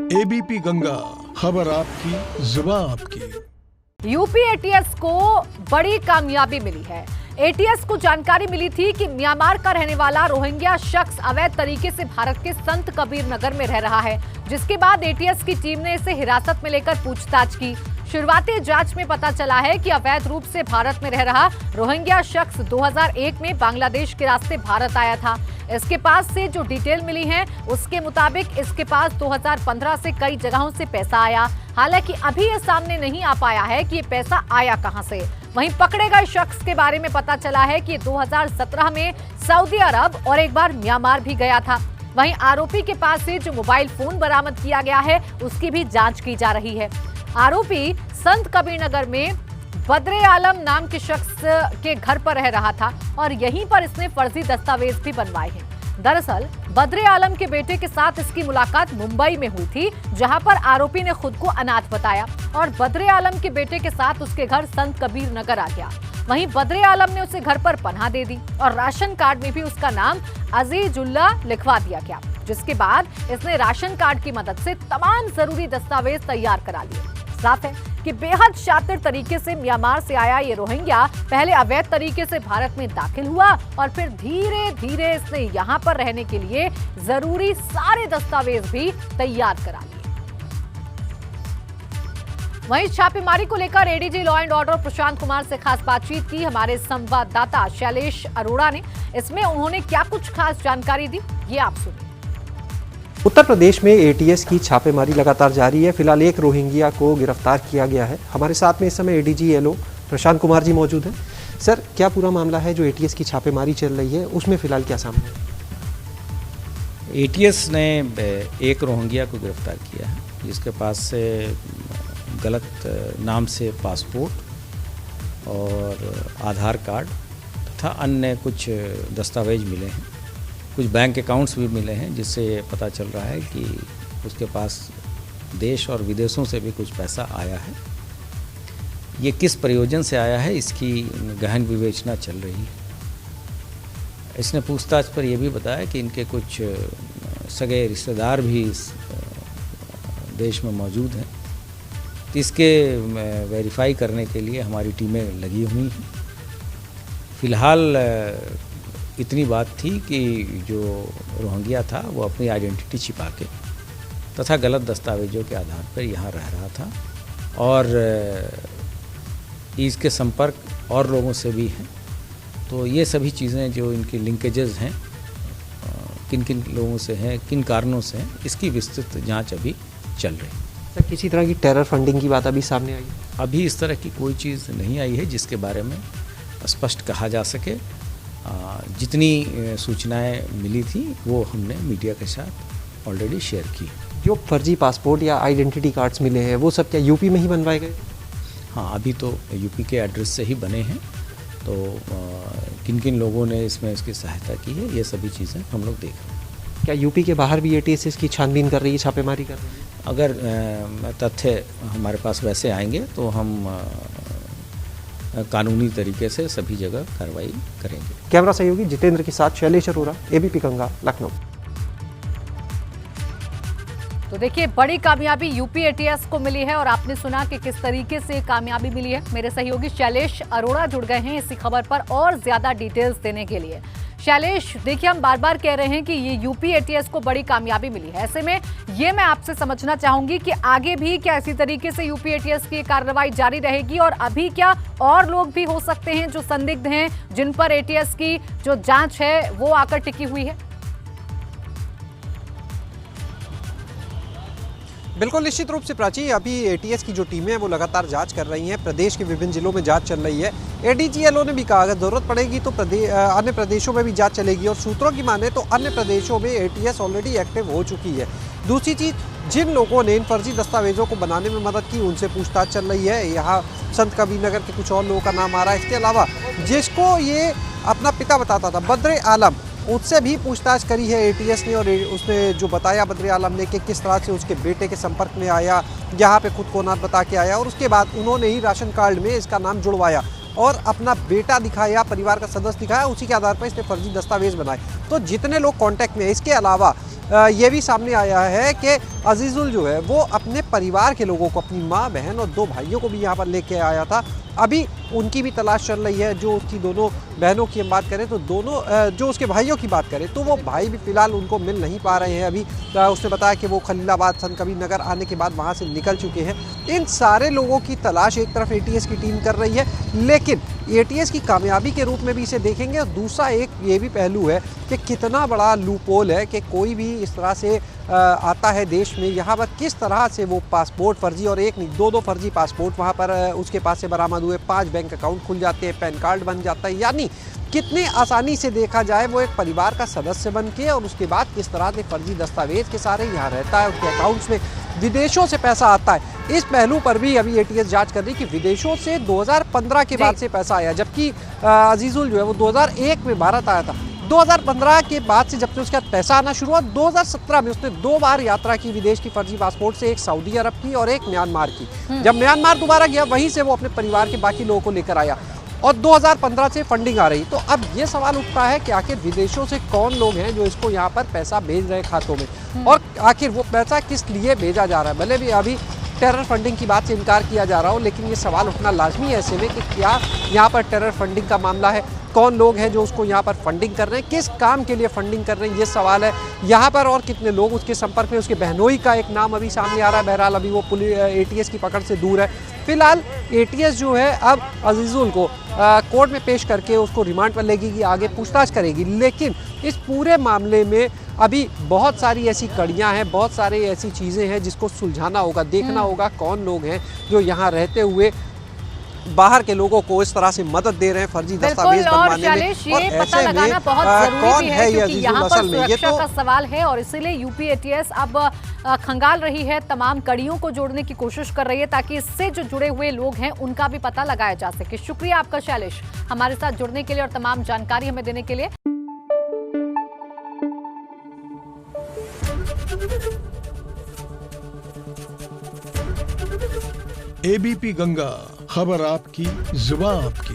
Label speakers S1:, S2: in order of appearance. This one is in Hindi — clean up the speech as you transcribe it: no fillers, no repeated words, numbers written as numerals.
S1: एबीपी गंगा, खबर आपकी, जुबान आपकी।
S2: यूपी एटीएस को बड़ी कामयाबी मिली है। एटीएस को जानकारी मिली थी कि म्यांमार का रहने वाला रोहिंग्या शख्स अवैध तरीके से भारत के संत कबीर नगर में रह रहा है, जिसके बाद एटीएस की टीम ने इसे हिरासत में लेकर पूछताछ की। शुरुआती जांच में पता चला है कि अवैध रूप से भारत में रह रहा रोहिंग्या शख्स 2001 में बांग्लादेश के रास्ते भारत आया था। इसके पास से जो डिटेल मिली है उसके मुताबिक इसके पास 2015 से कई जगहों से पैसा आया। हालांकि अभी ये सामने नहीं आ पाया है कि ये पैसा आया कहां से। वहीं पकड़े गए शख्स के बारे में पता चला है कि 2017 में सऊदी अरब और एक बार म्यांमार भी गया था। वहीं आरोपी के पास से जो मोबाइल फोन बरामद किया गया है उसकी भी जांच की जा रही है। आरोपी संत कबीर नगर में बद्रे आलम नाम के शख्स के घर पर रह रहा था और यहीं पर इसने फर्जी दस्तावेज भी बनवाए हैं। दरअसल बद्रे आलम के बेटे के साथ इसकी मुलाकात मुंबई में हुई थी, जहां पर आरोपी ने खुद को अनाथ बताया और बद्रे आलम के बेटे के साथ उसके घर संत कबीर नगर आ गया। वहीं बद्रे आलम ने उसे घर पर पनाह दे दी और राशन कार्ड में भी उसका नाम अजीजुल्ला लिखवा दिया गया, जिसके बाद इसने राशन कार्ड की मदद से तमाम जरूरी दस्तावेज तैयार करा लिए। साफ है कि बेहद शातिर तरीके से म्यांमार से आया ये रोहिंग्या पहले अवैध तरीके से भारत में दाखिल हुआ और फिर धीरे धीरे इसने यहाँ पर रहने के लिए जरूरी सारे दस्तावेज भी तैयार करा लिए। वहीं छापेमारी को लेकर ADG law and order Prashant Kumar से खास बातचीत की हमारे संवाददाता शैलेश अरोड़ा ने। इसमें उन्होंने क्या कुछ खास जानकारी दी, ये आप सुनिए।
S3: उत्तर प्रदेश में एटीएस की छापेमारी लगातार जारी है। फिलहाल एक रोहिंग्या को गिरफ्तार किया गया है। हमारे साथ में इस समय एडीजी एलओ प्रशांत कुमार जी मौजूद हैं। सर, क्या पूरा मामला है जो एटीएस की छापेमारी चल रही है, उसमें फिलहाल क्या सामने है?
S4: एटीएस ने एक रोहिंग्या को गिरफ्तार किया है, जिसके पास से गलत नाम से पासपोर्ट और आधार कार्ड तथा अन्य कुछ दस्तावेज मिले हैं। कुछ बैंक अकाउंट्स भी मिले हैं, जिससे पता चल रहा है कि उसके पास देश और विदेशों से भी कुछ पैसा आया है। ये किस प्रयोजन से आया है, इसकी गहन विवेचना चल रही है। इसने पूछताछ पर यह भी बताया कि इनके कुछ सगे रिश्तेदार भी इस देश में मौजूद हैं। तो इसके वेरीफाई करने के लिए हमारी टीमें लगी हुई हैं। फिलहाल इतनी बात थी कि जो रोहिंग्या था वो अपनी आइडेंटिटी छिपा के तथा गलत दस्तावेजों के आधार पर यहाँ रह रहा था और इसके संपर्क और लोगों से भी हैं। तो ये सभी चीज़ें जो इनकी लिंकेजेस हैं, किन किन लोगों से हैं, किन कारणों से हैं, इसकी विस्तृत जांच अभी चल रही है।
S3: सर, किसी तरह की टेरर फंडिंग की बात अभी सामने आई है?
S4: अभी इस तरह की कोई चीज़ नहीं आई है जिसके बारे में स्पष्ट कहा जा सके। जितनी सूचनाएं मिली थी वो हमने मीडिया के साथ ऑलरेडी शेयर की।
S3: जो फर्जी पासपोर्ट या आइडेंटिटी कार्ड्स मिले हैं वो सब क्या यूपी में ही बनवाए गए?
S4: हाँ, अभी तो यूपी के एड्रेस से ही बने हैं। तो किन किन लोगों ने इसमें इसकी सहायता की है, ये सभी चीज़ें हम लोग देख रहे हैं।
S3: क्या यूपी के बाहर भी एटीएस इसकी छानबीन कर रही है, छापेमारी कर रही है?
S4: अगर तथ्य हमारे पास वैसे आएंगे तो हम कानूनी तरीके से सभी जगह कार्रवाई करेंगे।
S3: कैमरा सहयोगी जितेंद्र के साथ शैलेश अरोड़ा, एबीपी गंगा, लखनऊ।
S2: तो देखिए, बड़ी कामयाबी यूपी एटीएस को मिली है और आपने सुना कि किस तरीके से कामयाबी मिली है। मेरे सहयोगी शैलेश अरोड़ा जुड़ गए हैं इसी खबर पर और ज्यादा डिटेल्स देने के लिए। शैलेश, देखिए, हम बार बार कह रहे हैं कि ये यूपी एटीएस को बड़ी कामयाबी मिली है। ऐसे में ये मैं आपसे समझना चाहूंगी कि आगे भी क्या इसी तरीके से यूपी एटीएस की कार्रवाई जारी रहेगी और अभी क्या और लोग भी हो सकते हैं जो संदिग्ध हैं, जिन पर एटीएस की जो जांच है वो आकर टिकी हुई है?
S3: बिल्कुल निश्चित रूप से प्राची, अभी एटीएस की जो टीमें हैं वो लगातार जांच कर रही हैं। प्रदेश के विभिन्न जिलों में जांच चल रही है। एडीजीएलओ ने भी कहा अगर जरूरत पड़ेगी तो अन्य प्रदेशों में भी जांच चलेगी और सूत्रों की माने तो अन्य प्रदेशों में एटीएस ऑलरेडी एक्टिव हो चुकी है। दूसरी चीज़, जिन लोगों ने इन फर्जी दस्तावेजों को बनाने में मदद की उनसे पूछताछ चल रही है। यहाँ संत कबीर नगर के कुछ और लोगों का नाम आ रहा है। इसके अलावा जिसको ये अपना पिता बताता था, बद्रे आलम, उससे भी पूछताछ करी है एटीएस ने और उसने जो बताया बद्रे आलम ने कि किस तरह से उसके बेटे के संपर्क में आया, यहाँ पे खुद को अनाथ बता के आया और उसके बाद उन्होंने ही राशन कार्ड में इसका नाम जुड़वाया और अपना बेटा दिखाया, परिवार का सदस्य दिखाया, उसी के आधार पर इसने फर्जी दस्तावेज बनाए। तो जितने लोग कांटेक्ट में हैं, इसके अलावा ये भी सामने आया है कि अजीजुल जो है वो अपने परिवार के लोगों को, अपनी माँ, बहन और 2 भाइयों को भी यहाँ पर लेके आया था। अभी उनकी भी तलाश चल रही है। जो उसकी दोनों बहनों की हम बात करें तो दोनों, जो उसके भाइयों की बात करें तो वो भाई भी फ़िलहाल उनको मिल नहीं पा रहे हैं। अभी उसने बताया कि वो खलीलाबाद संत कबीर नगर आने के बाद वहाँ से निकल चुके हैं। इन सारे लोगों की तलाश एक तरफ एटीएस की टीम कर रही है, लेकिन एटीएस की कामयाबी के रूप में भी इसे देखेंगे। और दूसरा एक ये भी पहलू है कि कितना बड़ा लूपहोल है कि कोई भी इस तरह से आता है देश में, यहाँ पर किस तरह से वो पासपोर्ट फर्जी, और एक नहीं 2 फर्जी पासपोर्ट वहाँ पर उसके पास से बरामद हुए, 5 बैंक अकाउंट खुल जाते हैं, पैन कार्ड बन जाता है। यानी कितनी आसानी से देखा जाए वो एक परिवार का सदस्य बन के, और उसके बाद किस तरह से फर्जी दस्तावेज के सारे यहाँ रहता है, उसके अकाउंट्स में विदेशों से पैसा आता है। इस पहलू पर भी अभी एटीएस जांच कर रही है कि विदेशों से 2015 के बाद से पैसा आया, जबकि अजीजुल जो है वो 2001 में भारत आया था। 2015 के बाद से जब से उसका पैसा आना शुरू हुआ, 2017 में उसने 2 बार यात्रा की विदेश की फर्जी पासपोर्ट से, एक सऊदी अरब की और एक म्यांमार की। जब म्यांमार दोबारा गया वहीं से वो अपने परिवार के बाकी लोगों को लेकर आया, और 2015 से फंडिंग आ रही। तो अब ये सवाल उठता है कि आखिर विदेशों से कौन लोग हैं जो इसको यहाँ पर पैसा भेज रहे हैं खातों में, और आखिर वो पैसा किस लिए भेजा जा रहा है। भले भी अभी टेरर फंडिंग की बात से इनकार किया जा रहा हो, लेकिन ये सवाल उठना लाजमी है ऐसे में कि क्या यहाँ पर टेरर फंडिंग का मामला है, कौन लोग हैं जो उसको यहाँ पर फंडिंग कर रहे हैं, किस काम के लिए फंडिंग कर रहे हैं, ये सवाल है यहाँ पर। और कितने लोग उसके संपर्क में, उसके बहनोई का एक नाम अभी सामने आ रहा है। बहरहाल अभी वो एटीएस की पकड़ से दूर है। फिलहाल एटीएस जो है अब अजीजुल को कोर्ट में पेश करके उसको रिमांड पर लेगी, आगे पूछताछ करेगी। लेकिन इस पूरे मामले में अभी बहुत सारी ऐसी कड़ियाँ हैं, बहुत सारी ऐसी चीज़ें हैं जिसको सुलझाना होगा, देखना होगा कौन लोग हैं जो यहाँ रहते हुए बाहर के लोगों को इस तरह से मदद दे रहे हैं फर्जी दस्तावेज बनवाने में। और
S2: ये पता लगाना बहुत जरूरी भी है, क्योंकि यहाँ पर सुरक्षा का सवाल है, और इसीलिए यूपी एटीएस अब खंगाल रही है, तमाम कड़ियों को जोड़ने की कोशिश कर रही है ताकि इससे जो जुड़े हुए लोग हैं उनका भी पता लगाया जा सके। शुक्रिया आपका शैलेश, हमारे साथ जुड़ने के लिए और तमाम जानकारी हमें देने के लिए।
S1: एबीपी गंगा, खबर आपकी, जुबान आपकी।